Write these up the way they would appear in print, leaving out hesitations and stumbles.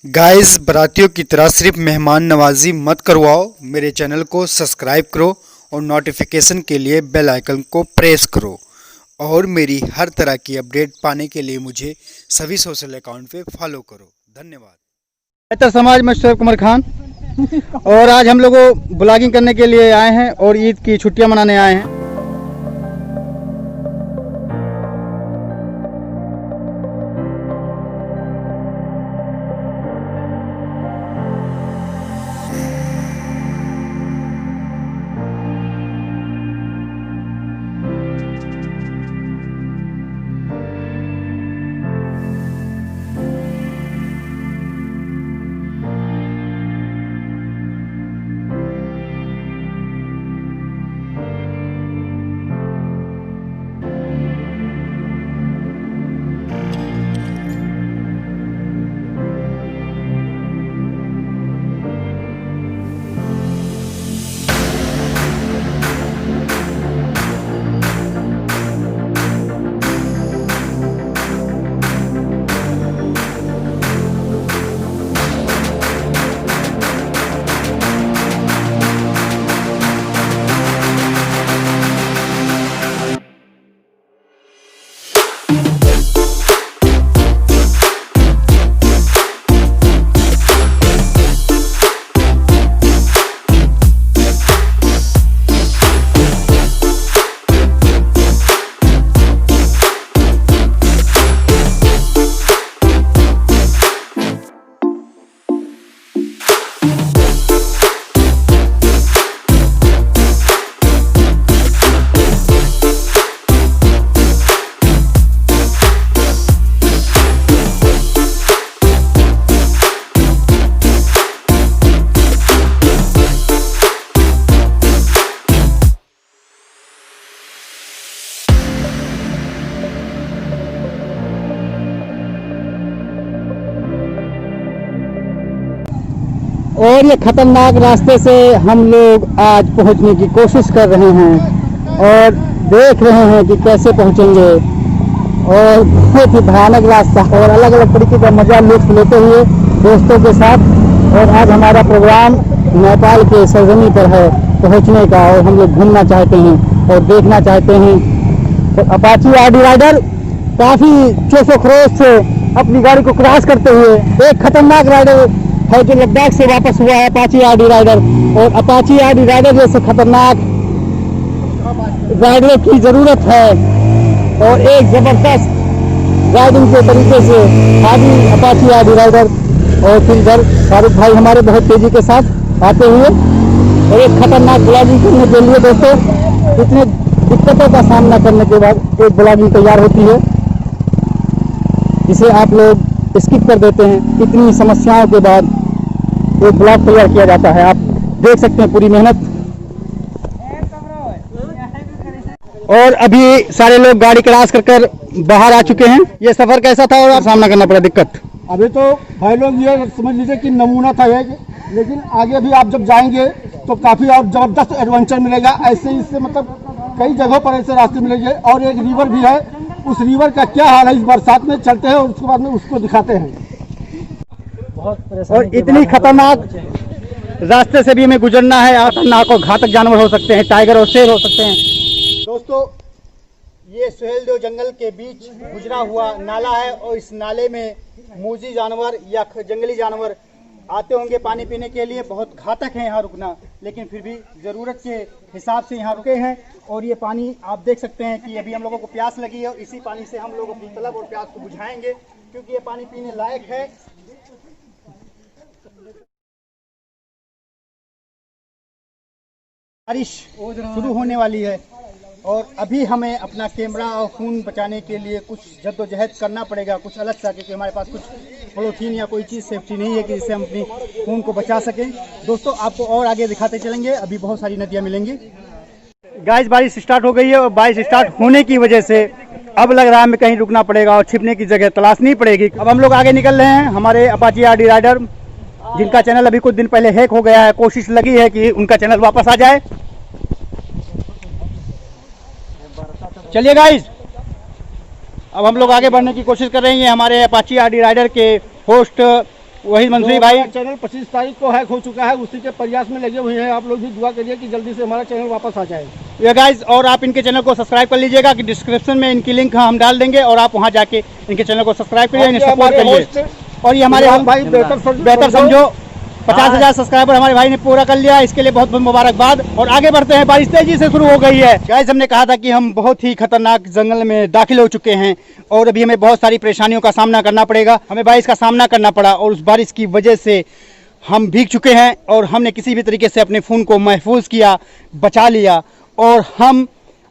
Guys, बारातियों की तरह सिर्फ मेहमान नवाजी मत करवाओ। मेरे चैनल को सब्सक्राइब करो और नोटिफिकेशन के लिए बेल आइकन को प्रेस करो। और मेरी हर तरह की अपडेट पाने के लिए मुझे सभी सोशल अकाउंट पे फॉलो करो। धन्यवाद। बेहतर समाज में शोएब कुमार खान। और आज हम लोग ब्लॉगिंग करने के लिए आए हैं और ईद की छुट्टियां मनाने आए हैं। और ये खतरनाक रास्ते से हम लोग आज पहुंचने की कोशिश कर रहे हैं और देख रहे हैं कि कैसे पहुंचेंगे। और बहुत ही भयानक रास्ता और अलग अलग तरीके का मजा लुत्फ लेते हुए दोस्तों के साथ। और आज हमारा प्रोग्राम नेपाल के सरजमी पर है पहुंचने का और हम लोग घूमना चाहते हैं और देखना चाहते हैं। तो अपाची आरडी राइडर काफ़ी जोश व खरोश से अपनी गाड़ी को क्रॉस करते हुए एक खतरनाक राइडर है जो लद्दाख से वापस हुआ है, अपाची आरडी राइडर। और अपाची आरडी राइडर जैसे खतरनाक राइडर की ज़रूरत है और एक ज़बरदस्त राइडिंग के तरीके से आदि अपाची आरडी राइडर। और फिर इधर शाहरुख भाई हमारे बहुत तेज़ी के साथ आते हुए और एक खतरनाक ब्लॉगिंग करने के लिए दोस्तों इतने दिक्कतों का सामना करने के बाद एक ब्लॉगिंग तैयार होती है जिसे आप लोग स्किप कर देते हैं। इतनी समस्याओं के बाद एक ब्लॉग तैयार किया जाता है। आप देख सकते हैं पूरी मेहनत। और अभी सारे लोग गाड़ी क्रॉस कर बाहर आ चुके हैं। ये सफर कैसा था और सामना करना पड़ा दिक्कत? अभी तो भाई लोग ये समझ लीजिए कि नमूना था ये, लेकिन आगे भी आप जब जाएंगे तो काफ़ी और ज़बरदस्त एडवेंचर मिलेगा। ऐसे इससे मतलब कई जगहों पर ऐसे रास्ते मिलेंगे। और एक रिवर भी है, उस रिवर का क्या हाल है इस बरसात में चलते हैं और उसके बाद में उसको दिखाते हैं। और इतनी खतरनाक रास्ते से भी हमें गुजरना है। खतरनाक और घातक जानवर हो सकते हैं, टाइगर और शेर हो सकते हैं। दोस्तों, ये सुहेलदेव जंगल के बीच गुजरा हुआ नाला है और इस नाले में मूजी जानवर या जंगली जानवर आते होंगे पानी पीने के लिए। बहुत घातक है यहाँ रुकना, लेकिन फिर भी ज़रूरत के हिसाब से यहाँ रुके हैं। और ये पानी आप देख सकते हैं कि अभी हम लोगों को प्यास लगी है और इसी पानी से हम लोग अपनी तलब और प्यास को बुझाएंगे, क्योंकि ये पानी पीने लायक है। बारिश शुरू होने वाली है और अभी हमें अपना कैमरा और खून बचाने के लिए कुछ जद्दोजहद करना पड़ेगा, कुछ अलग सा, क्योंकि हमारे पास कुछ पॉलीथीन या कोई चीज़ सेफ्टी नहीं है कि जिससे हम अपनी खून को बचा सकें। दोस्तों, आपको और आगे दिखाते चलेंगे। अभी बहुत सारी नदियाँ मिलेंगी। गाइस, बारिश स्टार्ट हो गई है और बारिश स्टार्ट होने की वजह से अब लग रहा है हमें कहीं रुकना पड़ेगा और छिपने की जगह तलाशनी पड़ेगी। अब हम लोग आगे निकल रहे हैं। हमारे अपाची आरडी राइडर, जिनका चैनल अभी कुछ दिन पहले हैक हो गया है, कोशिश लगी है कि उनका चैनल वापस आ जाए। चलिए गाइस, अब हम लोग आगे बढ़ने की कोशिश कर रहे हैं। हमारे अपाची आरडी राइडर के होस्ट वही मंसूरी तो भाई हमारा चैनल 25 तारीख को हैक हो चुका है, उसी के प्रयास में लगे हुए हैं। आप लोग भी दुआ करिए कि जल्दी से हमारा चैनल वापस आ जाए। ये गाइस, और आप इनके चैनल को सब्सक्राइब कर लीजिएगा कि डिस्क्रिप्शन में इनकी लिंक हम डाल देंगे और आप वहां जाके इनके चैनल को सब्सक्राइब करिए, इन्हें सपोर्ट करिए। और ये हमारे भाई बेहतर समझो 50,000 सब्सक्राइबर हमारे भाई ने पूरा कर लिया, इसके लिए बहुत बहुत मुबारकबाद। और आगे बढ़ते हैं, बारिश तेजी से शुरू हो गई है। गाइस, हमने कहा था कि हम बहुत ही खतरनाक जंगल में दाखिल हो चुके हैं और अभी हमें बहुत सारी परेशानियों का सामना करना पड़ेगा। हमें बारिश का सामना करना पड़ा और उस बारिश की वजह से हम भीग चुके हैं और हमने किसी भी तरीके से अपने फ़ोन को महफूज किया, बचा लिया। और हम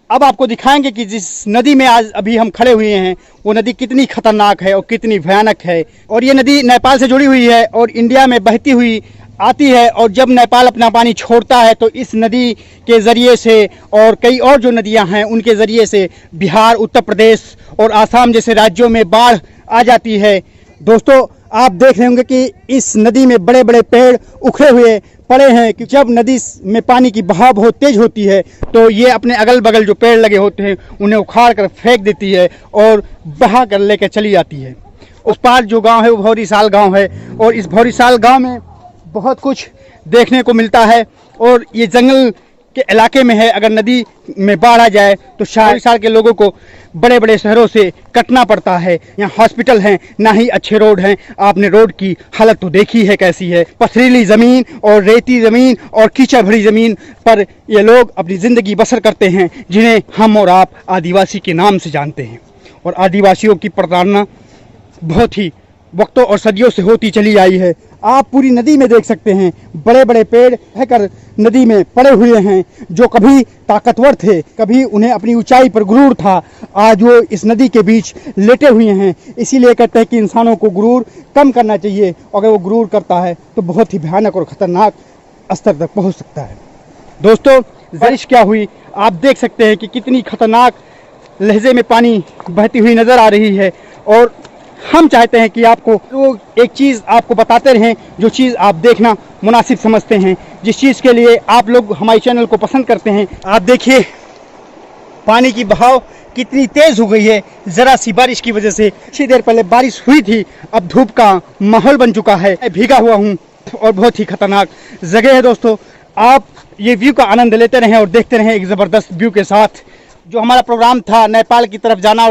अब आपको दिखाएंगे कि जिस नदी में आज अभी हम खड़े हुए हैं वो नदी कितनी खतरनाक है और कितनी भयानक है। और ये नदी नेपाल से जुड़ी हुई है और इंडिया में बहती हुई आती है। और जब नेपाल अपना पानी छोड़ता है तो इस नदी के ज़रिए से और कई और जो नदियां हैं उनके ज़रिए से बिहार, उत्तर प्रदेश और आसाम जैसे राज्यों में बाढ़ आ जाती है। दोस्तों, आप देख रहे होंगे कि इस नदी में बड़े बड़े पेड़ उखड़े हुए पड़े हैं कि जब नदी में पानी की बहाव बहुत तेज होती है तो ये अपने अगल बगल जो पेड़ लगे होते हैं उन्हें उखाड़ कर फेंक देती है और बहा कर लेकर चली जाती है। उस पार जो गांव है वो भौरीसाल गांव है और इस भौरीसाल गांव में बहुत कुछ देखने को मिलता है। और ये जंगल के इलाके में है। अगर नदी में बाढ़ आ जाए तो भौरीसाल के लोगों को बड़े बड़े शहरों से कटना पड़ता है। यहाँ हॉस्पिटल हैं, ना ही अच्छे रोड हैं। आपने रोड की हालत तो देखी है कैसी है। पथरीली ज़मीन और रेती ज़मीन और कीचड़ भरी ज़मीन पर ये लोग अपनी ज़िंदगी बसर करते हैं, जिन्हें हम और आप आदिवासी के नाम से जानते हैं। और आदिवासियों की प्रताड़ना बहुत ही वक्तों और सदियों से होती चली आई है। आप पूरी नदी में देख सकते हैं बड़े बड़े पेड़ रहकर नदी में पड़े हुए हैं। जो कभी ताकतवर थे, कभी उन्हें अपनी ऊंचाई पर गुरूर था, आज वो इस नदी के बीच लेटे हुए हैं। इसीलिए कहते हैं कि इंसानों को गुरूर कम करना चाहिए। अगर वो गुरूर करता है तो बहुत ही भयानक और ख़तरनाक स्तर तक पहुंच सकता है। दोस्तों, बारिश क्या हुई आप देख सकते हैं कि कितनी खतरनाक लहजे में पानी बहती हुई नज़र आ रही है। और हम चाहते हैं कि आपको वो एक चीज़ आपको बताते रहें जो चीज़ आप देखना मुनासिब समझते हैं, जिस चीज़ के लिए आप लोग हमारे चैनल को पसंद करते हैं। आप देखिए पानी की बहाव कितनी तेज़ हो गई है ज़रा सी बारिश की वजह से। कुछ देर पहले बारिश हुई थी, अब धूप का माहौल बन चुका है। मैं भीगा हुआ हूँ और बहुत ही खतरनाक जगह है। दोस्तों, आप ये व्यू का आनंद लेते रहें और देखते रहें एक ज़बरदस्त व्यू के साथ। जो हमारा प्रोग्राम था नेपाल की तरफ जाना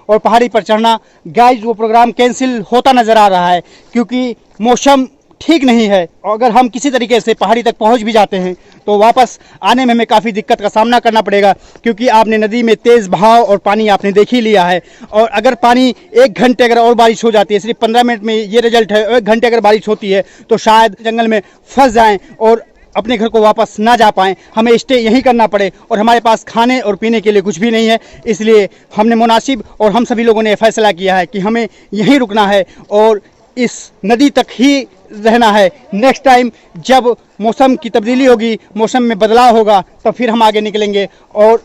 और पहाड़ी पर चढ़ना, गाइस वो प्रोग्राम कैंसिल होता नज़र आ रहा है क्योंकि मौसम ठीक नहीं है। और अगर हम किसी तरीके से पहाड़ी तक पहुंच भी जाते हैं तो वापस आने में हमें काफ़ी दिक्कत का सामना करना पड़ेगा क्योंकि आपने नदी में तेज़ बहाव और पानी आपने देख ही लिया है। और अगर पानी 1 घंटे अगर और बारिश हो जाती है, सिर्फ 15 मिनट में ये रिजल्ट है, 1 घंटे अगर बारिश होती है तो शायद जंगल में फंस जाएँ और अपने घर को वापस ना जा पाएँ, हमें स्टे यहीं करना पड़े और हमारे पास खाने और पीने के लिए कुछ भी नहीं है। इसलिए हमने मुनासिब और हम सभी लोगों ने फैसला किया है कि हमें यहीं रुकना है और इस नदी तक ही रहना है। नेक्स्ट टाइम जब मौसम की तब्दीली होगी, मौसम में बदलाव होगा, तब फिर हम आगे निकलेंगे और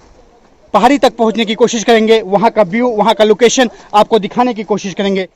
पहाड़ी तक पहुंचने की कोशिश करेंगे। वहां का व्यू, वहां का लोकेशन आपको दिखाने की कोशिश करेंगे।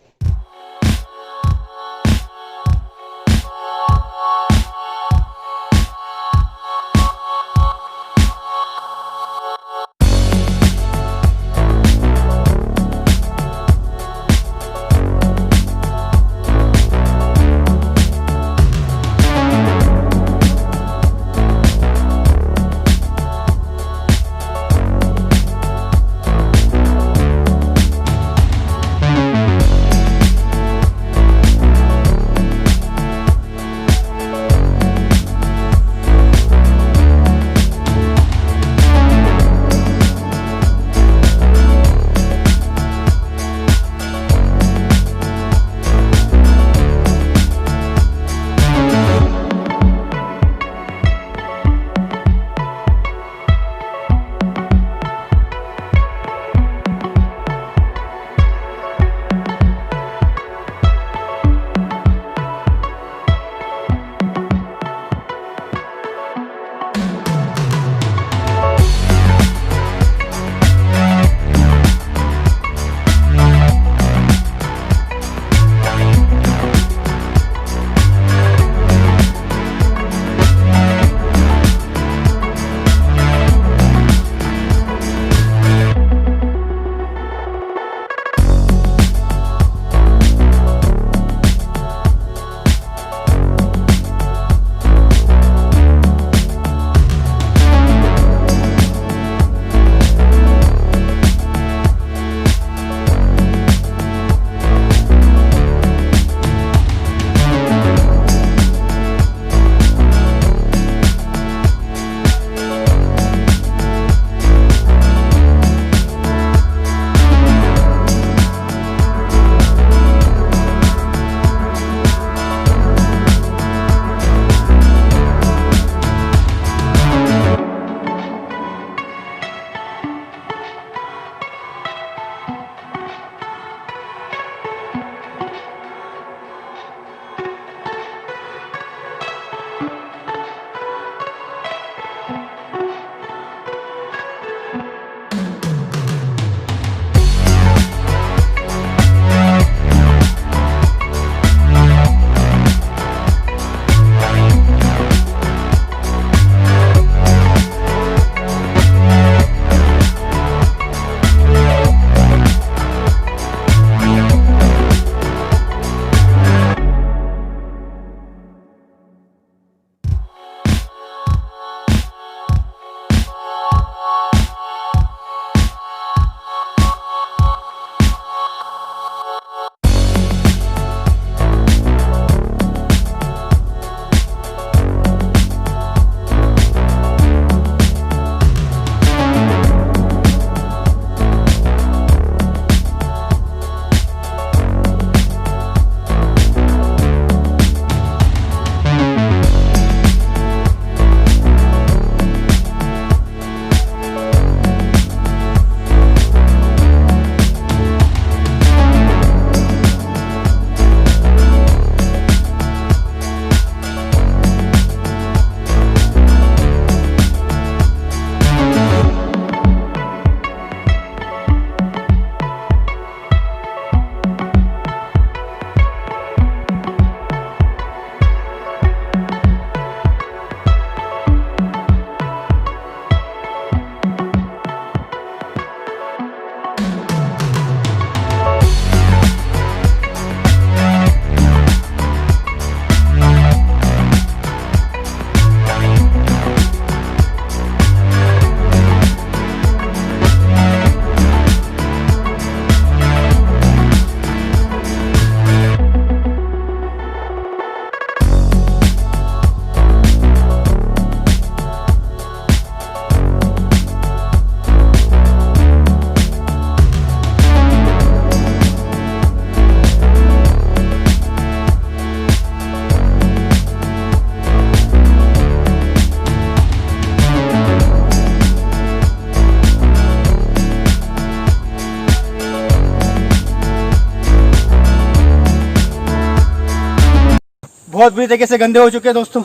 बहुत बुरी तरीके से गंदे हो चुके हैं दोस्तों।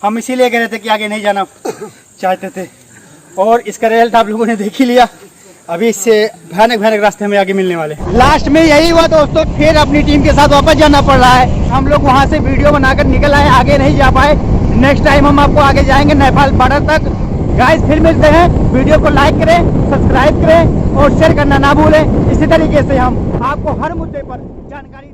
हम इसीलिए कह रहे थे कि आगे नहीं जाना चाहते थे, और इसका रिजल्ट आप लोगों ने देख ही लिया। अभी इससे भयानक भयानक रास्ते हमें आगे मिलने वाले। लास्ट में यही हुआ दोस्तों, फिर अपनी टीम के साथ वापस जाना पड़ रहा है। हम लोग वहाँ से वीडियो बनाकर निकल आए, आगे नहीं जा पाए। नेक्स्ट टाइम हम आपको आगे जाएंगे नेपाल बॉर्डर तक। गाइस फिर मिलते हैं। वीडियो को लाइक करें, सब्सक्राइब करें और शेयर करना ना भूलें। इसी तरीके से हम आपको हर मुद्दे पर जानकारी